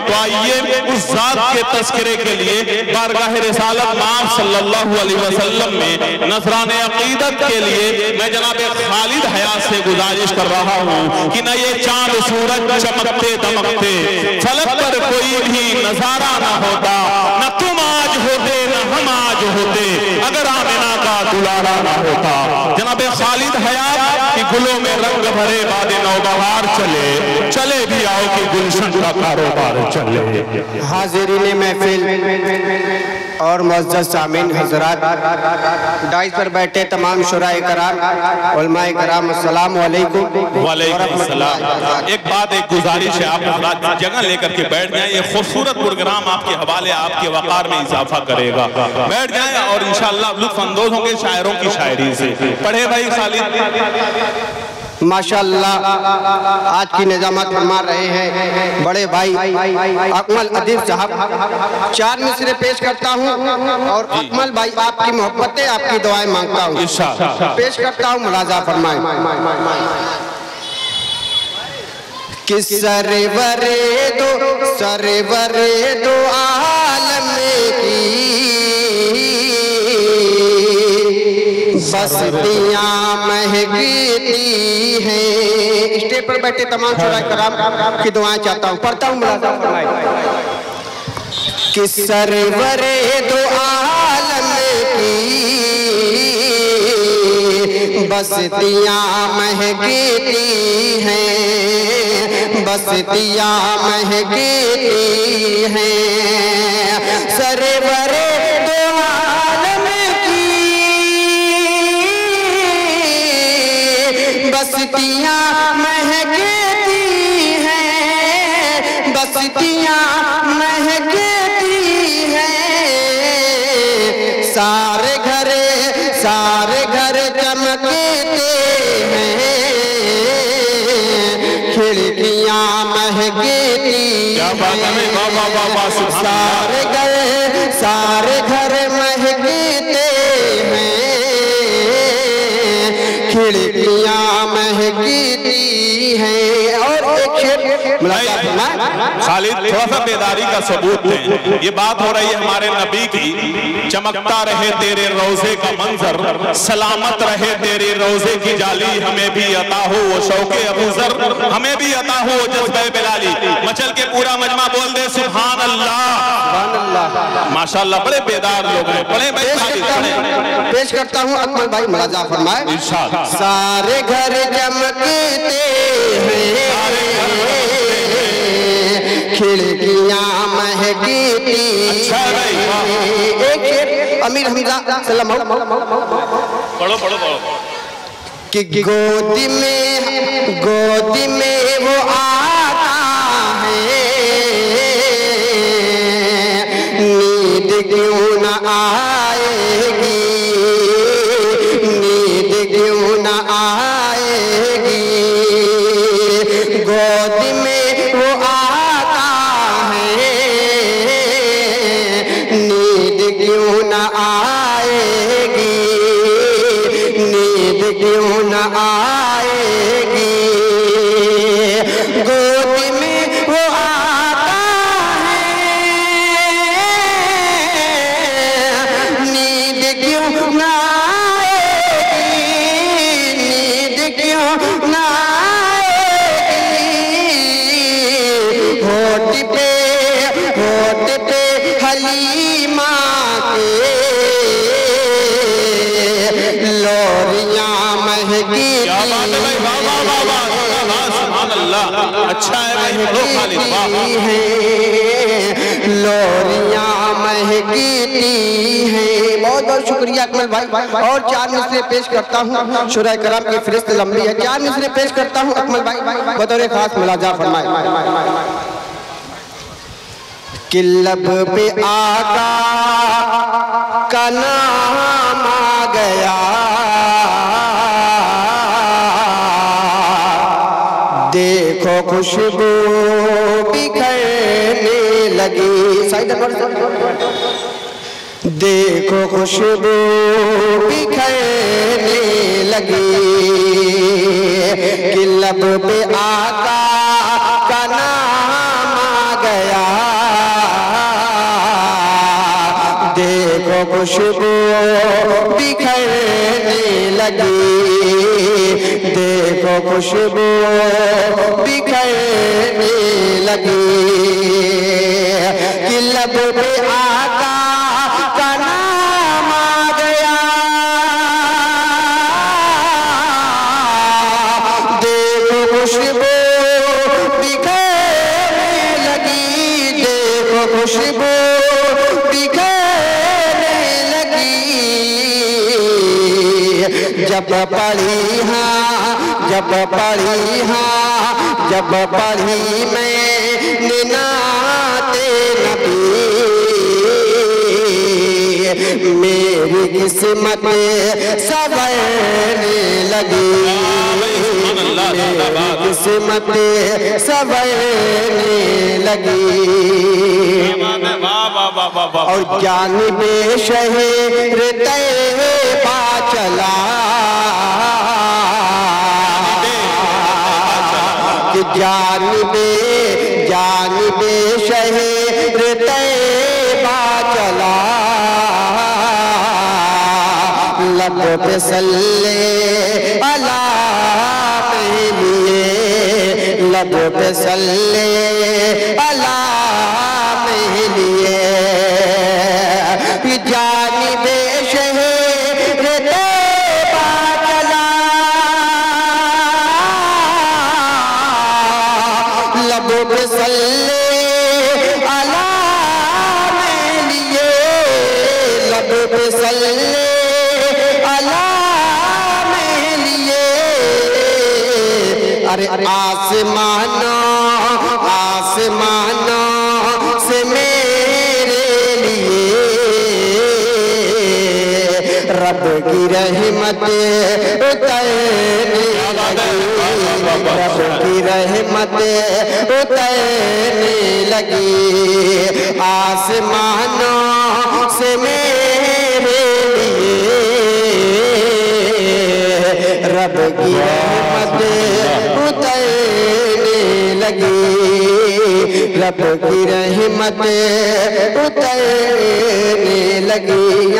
तो आइए उस जात के तस्करे के लिए बारगाह रिसालत माफ सल्लल्लाहु अलैहि वसल्लम में नजराने अकीदत के लिए मैं जनाब खालिद हयात से गुजारिश कर रहा हूँ कि न ये चांद सूरज चमकते दमकते, फलक पर कोई भी नजारा न होता, न तुम आज होते न हम आज होते, अगर आमिना का दुलारा न होता। जनाब खालिद हयात कि गुलों में रंग भरे बादे नौबहार चले, चले भी आओ कि गुलशन का कारोबार चले। हाजिरीन महफिल और मुअज़्ज़ज़ सामीन हज़रात, डाइस पर बैठे तमाम शुराए कराम, उलमाए कराम, अस्सलामु अलैकुम। वालेकुम सलाम। एक बात, एक गुजारिश है, आप जगह लेकर के बैठ जाएं। ये खूबसूरत प्रोग्राम आपके हवाले आपके वक़ार में इजाफा करेगा। बैठ जाएं और इंशाअल्लाह लुत्फ़ अंदोज़ होंगे शायरों की शायरी से। पढ़े भाई खालिद। माशाअल्लाह आज की निजामत फरमा रहे हैं बड़े भाई अकमल अदीब साहब। 4 मिसरे पेश करता हूँ और अकमल भाई आपकी मोहब्बतें आपकी दुआएं मांगता हूँ, पेश करता हूँ, मुलाजा फरमाएं। कि सरवरे दो आलम की बस्तियां महकती हैं। स्टेज पर बैठे तमाम शुराए कराम की दुआएं चाहता हूँ, पढ़ता हूँ, मुलाजा फरमाएं। कि सरवरे दो आलम की बस्तियां महकती हैं, बस्तियां महकती हैं। सरवरे बस्तियां महकती हैं, बस्तियां महकती हैं। सारे घर चमकते हैं, खिड़कियां महकती हैं। सारे घर महकते हैं, खिड़कियां महकती हैं। और एक खालिद थोड़ा सा बेदारी का सबूत दें। ये बात हो रही है हमारे नबी की। चमकता रहे तेरे रोजे का मंजर, सलामत रहे तेरे रोजे की जाली, हमें भी अता हो वो शौके अबूजर, हमें भी अता हो वो जज्बे बिलाली। मचल के पूरा मजमा बोल दे सुभान अल्लाह। माशाअल्लाह बड़े बेदार लोग हैं। बड़े पेश करता हूँ अकमल भाई, मुलाजा फरमाए। सारे घर चमकते हैं, खिड़कियां महकती हैं। एक अमीर हमजा पढ़ो कि गोदी में वो आता है, नींद क्यों न आएगी, नींद क्यों न आएगी। गोदी में वो आता है, नींद क्यों न आएगी, नींद क्यों न आएगी। गोदी में वो आता है, नींद क्यों न आएगी, नींद क्यों न आएगी। होठ पे हलीमा के लोरियां महकती अच्छा है भाई, लोरियां महकती हैं। बहुत बहुत शुक्रिया अकमल भाई। और 4 मिसरे पेश करता हूँ, शुराए कराम की फहरिस्त लंबी है। 4 मिसरे पेश करता हूँ अकमल भाई, बतौर खास मुलाजा फरमाए। कि लब पे आका का नाम आ गया, देखो खुशबू बिखरने लगी। देखो खुशबू बिखरने लगी। कि लब पे आका का नाम आ गया, देखो खुशबू बिखरने लगी, देखो खुशबू बिखरने लगी कि लब पे आका का नाम आ गया, देखो खुशबू बिखरने लगी, देखो खुशबू बिखरने लगी। जब पढ़ी हाँ, जब पढ़ी हाँ, जब पढ़ी मैंने नाते नबी, मेरी किस्मत संवरने लगी, मेरी किस्मत संवरने लगी। और जानिबे शहर तैयबा चला, कि जानिबे शहर तैयबा चला, लब पे सल्ले अला के लिए, लब पे सल्ले अला के लिए, जानिबे शहर तैयबा चला, लब पे सल्ले अला के लिए, लब पे सल्ले अला के लिए। अरे आसमानों आसमानों से मेरे लिए रब की रहमत उतरने लगी, रब की रहमत उतरने लगी, आसमानों से मेरे लिए रब की रहमत उतरने लगी, रब की रहमत उतरने लगी।